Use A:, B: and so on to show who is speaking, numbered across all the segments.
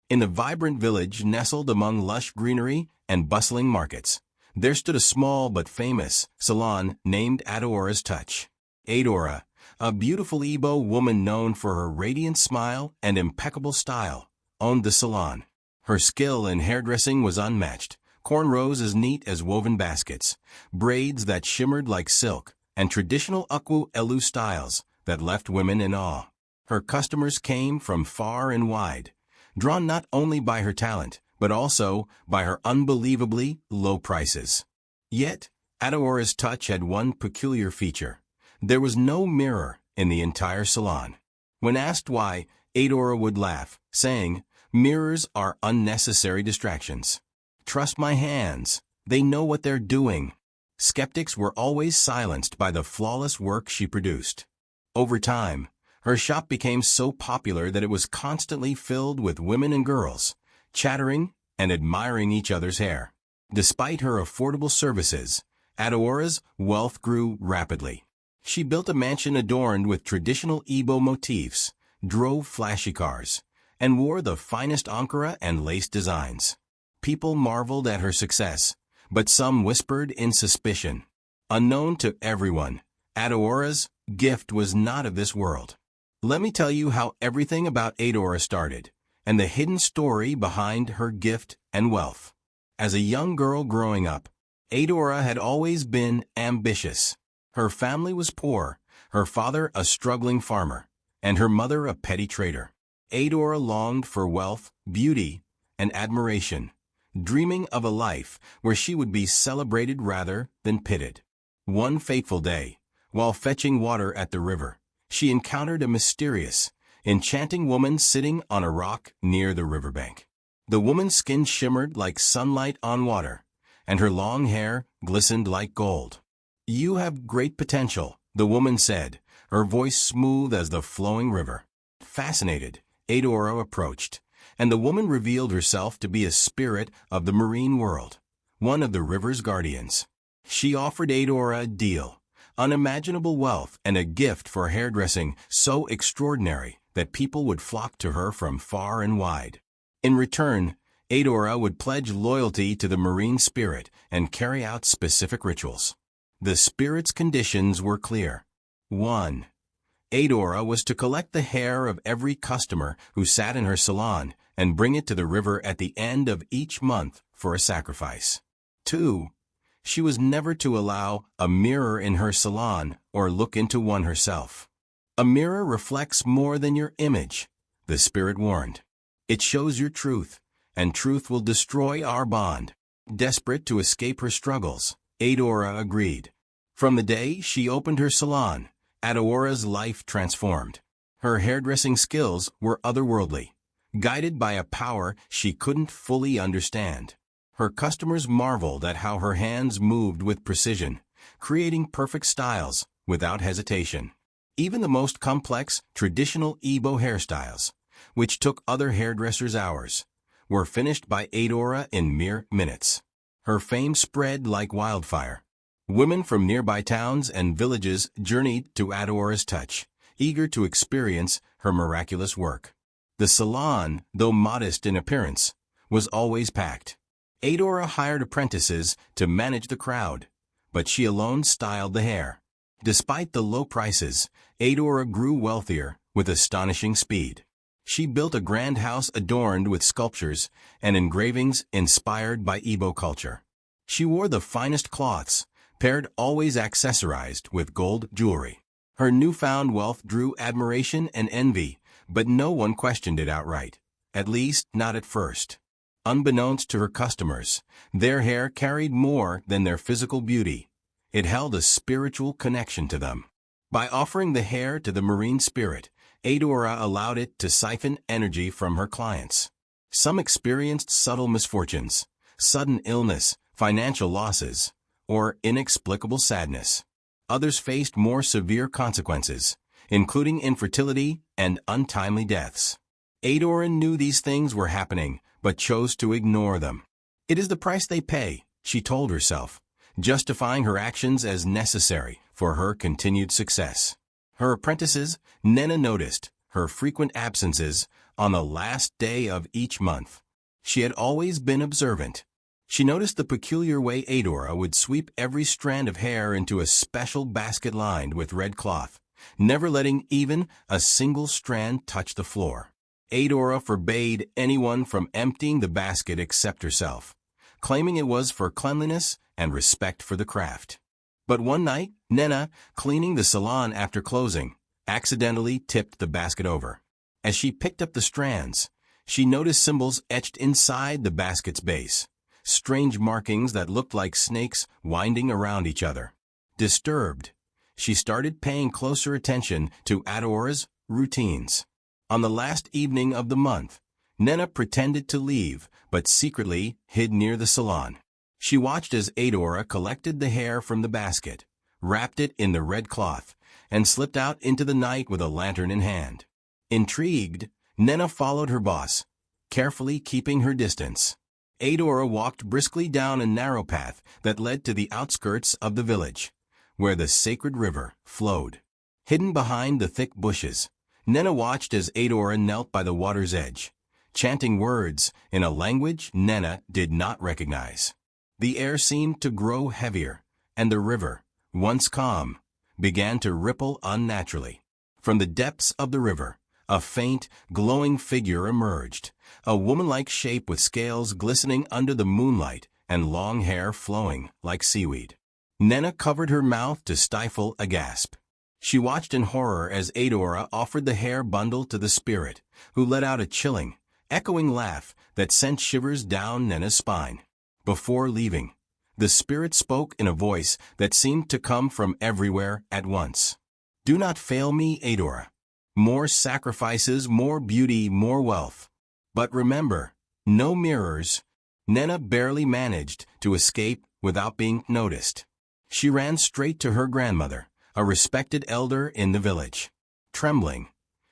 A: In a vibrant village nestled among lush greenery and bustling markets, there stood a small but famous salon named Adora's Touch. Adora, a beautiful Igbo woman known for her radiant smile and impeccable style, owned the salon. Her skill in hairdressing was unmatched, cornrows as neat as woven baskets, braids that shimmered like silk, and traditional Akwu Elu styles that left women in awe. Her customers came from far and wide, drawn not only by her talent, but also by her unbelievably low prices. Yet, Adora's Touch had one peculiar feature. There was no mirror in the entire salon. When asked why, Adora would laugh, saying, "Mirrors are unnecessary distractions. Trust my hands. They know what they're doing." Skeptics were always silenced by the flawless work she produced. Over time, her shop became so popular that it was constantly filled with women and girls, chattering and admiring each other's hair. Despite her affordable services, Adora's wealth grew rapidly. She built a mansion adorned with traditional Igbo motifs, drove flashy cars, and wore the finest Ankara and lace designs. People marveled at her success, but some whispered in suspicion. Unknown to everyone, Adora's gift was not of this world. Let me tell you how everything about Adora started, and the hidden story behind her gift and wealth. As a young girl growing up, Adora had always been ambitious. Her family was poor, her father a struggling farmer, and her mother a petty trader. Adora longed for wealth, beauty, and admiration, dreaming of a life where she would be celebrated rather than pitied. One fateful day, while fetching water at the river, she encountered a mysterious, enchanting woman sitting on a rock near the riverbank. The woman's skin shimmered like sunlight on water, and her long hair glistened like gold. "You have great potential," the woman said, her voice smooth as the flowing river. Fascinated, Adora approached, and the woman revealed herself to be a spirit of the marine world, one of the river's guardians. She offered Adora a deal, unimaginable wealth and a gift for hairdressing so extraordinary that people would flock to her from far and wide. In return, Adora would pledge loyalty to the marine spirit and carry out specific rituals. The spirit's conditions were clear. 1. Adora was to collect the hair of every customer who sat in her salon and bring it to the river at the end of each month for a sacrifice. 2. She was never to allow a mirror in her salon or look into one herself. "A mirror reflects more than your image," the spirit warned. "It shows your truth, and truth will destroy our bond." Desperate to escape her struggles, Adora agreed. From the day she opened her salon, Adora's life transformed. Her hairdressing skills were otherworldly, guided by a power she couldn't fully understand. Her customers marveled at how her hands moved with precision, creating perfect styles without hesitation. Even the most complex, traditional Igbo hairstyles, which took other hairdressers hours, were finished by Adora in mere minutes. Her fame spread like wildfire. Women from nearby towns and villages journeyed to Adora's Touch, eager to experience her miraculous work. The salon, though modest in appearance, was always packed. Adora hired apprentices to manage the crowd, but she alone styled the hair. Despite the low prices, Adora grew wealthier with astonishing speed. She built a grand house adorned with sculptures and engravings inspired by Igbo culture. She wore the finest cloths, paired always accessorized with gold jewelry. Her newfound wealth drew admiration and envy, but no one questioned it outright, at least not at first. Unbeknownst to her customers, their hair carried more than their physical beauty. It held a spiritual connection to them. By offering the hair to the marine spirit, Adora allowed it to siphon energy from her clients. Some experienced subtle misfortunes, sudden illness, financial losses, or inexplicable sadness. Others faced more severe consequences, including infertility and untimely deaths. Adora knew these things were happening, but chose to ignore them. "It is the price they pay," she told herself, justifying her actions as necessary for her continued success. Her apprentices, Nena noticed her frequent absences, on the last day of each month. She had always been observant. She noticed the peculiar way Adora would sweep every strand of hair into a special basket lined with red cloth, never letting even a single strand touch the floor. Adora forbade anyone from emptying the basket except herself, claiming it was for cleanliness and respect for the craft. But one night, Nena, cleaning the salon after closing, accidentally tipped the basket over. As she picked up the strands, she noticed symbols etched inside the basket's base, strange markings that looked like snakes winding around each other. Disturbed, she started paying closer attention to Adora's routines. On the last evening of the month, Nena pretended to leave, but secretly hid near the salon. She watched as Adora collected the hair from the basket, wrapped it in the red cloth, and slipped out into the night with a lantern in hand. Intrigued, Nena followed her boss, carefully keeping her distance. Adora walked briskly down a narrow path that led to the outskirts of the village, where the sacred river flowed. Hidden behind the thick bushes, Nena watched as Adora knelt by the water's edge, chanting words in a language Nena did not recognize. The air seemed to grow heavier, and the river, once calm, began to ripple unnaturally. From the depths of the river, a faint, glowing figure emerged, a woman-like shape with scales glistening under the moonlight and long hair flowing like seaweed. Nena covered her mouth to stifle a gasp. She watched in horror as Adora offered the hair bundle to the spirit, who let out a chilling, echoing laugh that sent shivers down Nena's spine. Before leaving, the spirit spoke in a voice that seemed to come from everywhere at once. "Do not fail me, Adora. More sacrifices, more beauty, more wealth. But remember, no mirrors." Nena barely managed to escape without being noticed. She ran straight to her grandmother, a respected elder in the village. Trembling,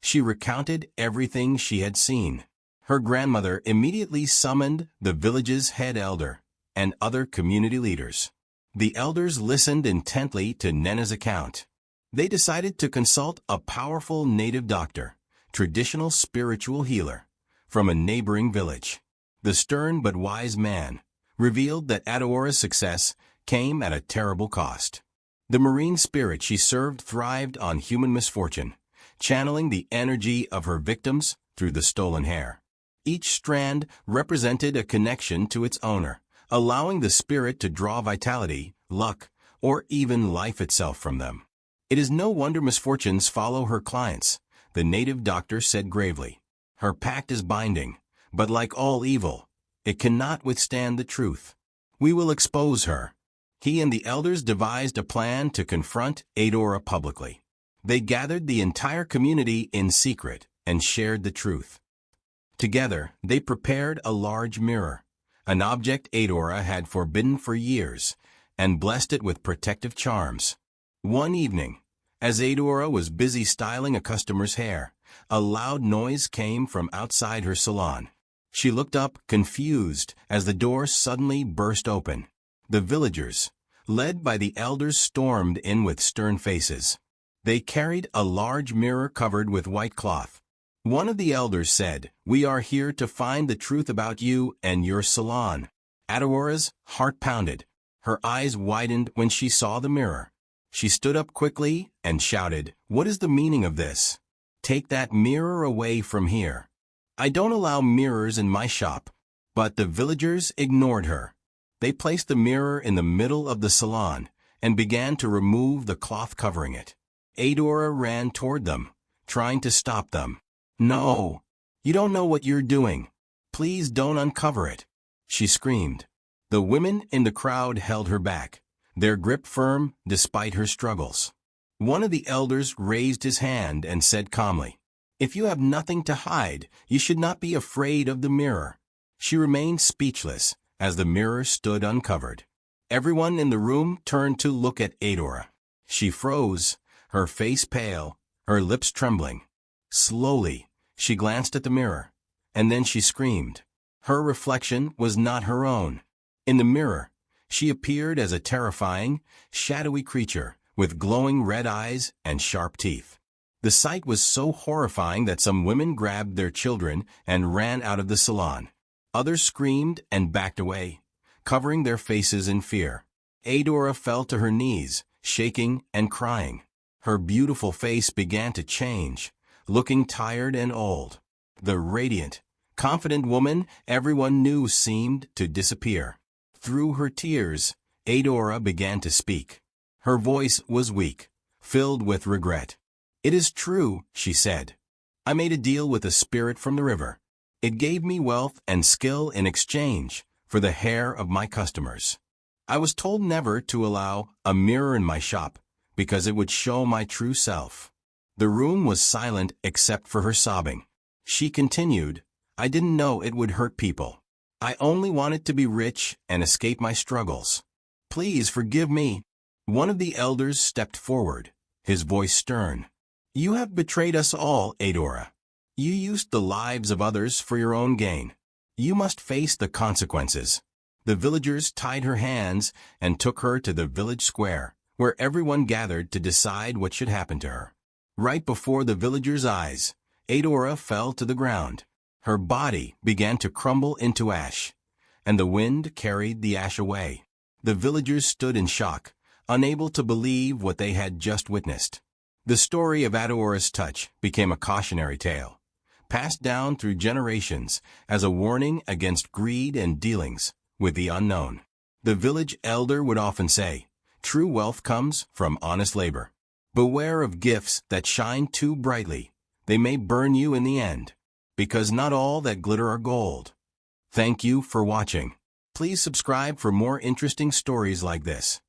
A: she recounted everything she had seen. Her grandmother immediately summoned the village's head elder and other community leaders. The elders listened intently to Nena's account. They decided to consult a powerful native doctor, traditional spiritual healer, from a neighboring village. The stern but wise man revealed that Adora's success came at a terrible cost. The marine spirit she served thrived on human misfortune, channeling the energy of her victims through the stolen hair. Each strand represented a connection to its owner, allowing the spirit to draw vitality, luck, or even life itself from them. "It is no wonder misfortunes follow her clients," the native doctor said gravely. "Her pact is binding, but like all evil, it cannot withstand the truth. We will expose her." He and the elders devised a plan to confront Adora publicly. They gathered the entire community in secret and shared the truth. Together, they prepared a large mirror, an object Adora had forbidden for years, and blessed it with protective charms. One evening, as Adora was busy styling a customer's hair, a loud noise came from outside her salon. She looked up, confused, as the door suddenly burst open. The villagers, led by the elders, stormed in with stern faces. They carried a large mirror covered with white cloth. One of the elders said, "We are here to find the truth about you and your salon." Adora's heart pounded. Her eyes widened when she saw the mirror. She stood up quickly and shouted, "What is the meaning of this? Take that mirror away from here. I don't allow mirrors in my shop." But the villagers ignored her. They placed the mirror in the middle of the salon and began to remove the cloth covering it. Adora ran toward them, trying to stop them. "No, you don't know what you're doing. Please don't uncover it," she screamed. The women in the crowd held her back, their grip firm despite her struggles. One of the elders raised his hand and said calmly, "If you have nothing to hide, you should not be afraid of the mirror." She remained speechless as the mirror stood uncovered. Everyone in the room turned to look at Adora. She froze, her face pale, her lips trembling. Slowly, she glanced at the mirror, and then she screamed. Her reflection was not her own. In the mirror, she appeared as a terrifying, shadowy creature with glowing red eyes and sharp teeth. The sight was so horrifying that some women grabbed their children and ran out of the salon. Others screamed and backed away, covering their faces in fear. Adora fell to her knees, shaking and crying. Her beautiful face began to change, looking tired and old. The radiant, confident woman everyone knew seemed to disappear. Through her tears, Adora began to speak. Her voice was weak, filled with regret. "It is true," she said. "I made a deal with a spirit from the river. It gave me wealth and skill in exchange for the hair of my customers. I was told never to allow a mirror in my shop because it would show my true self." The room was silent except for her sobbing. She continued, "I didn't know it would hurt people. I only wanted to be rich and escape my struggles. Please forgive me." One of the elders stepped forward, his voice stern. "You have betrayed us all, Adora. You used the lives of others for your own gain. You must face the consequences." The villagers tied her hands and took her to the village square, where everyone gathered to decide what should happen to her. Right before the villagers' eyes, Adora fell to the ground. Her body began to crumble into ash, and the wind carried the ash away. The villagers stood in shock, unable to believe what they had just witnessed. The story of Adora's touch became a cautionary tale, passed down through generations as a warning against greed and dealings with the unknown. The village elder would often say, "True wealth comes from honest labor. Beware of gifts that shine too brightly. They may burn you in the end, because not all that glitter are gold." Thank you for watching. Please subscribe for more interesting stories like this.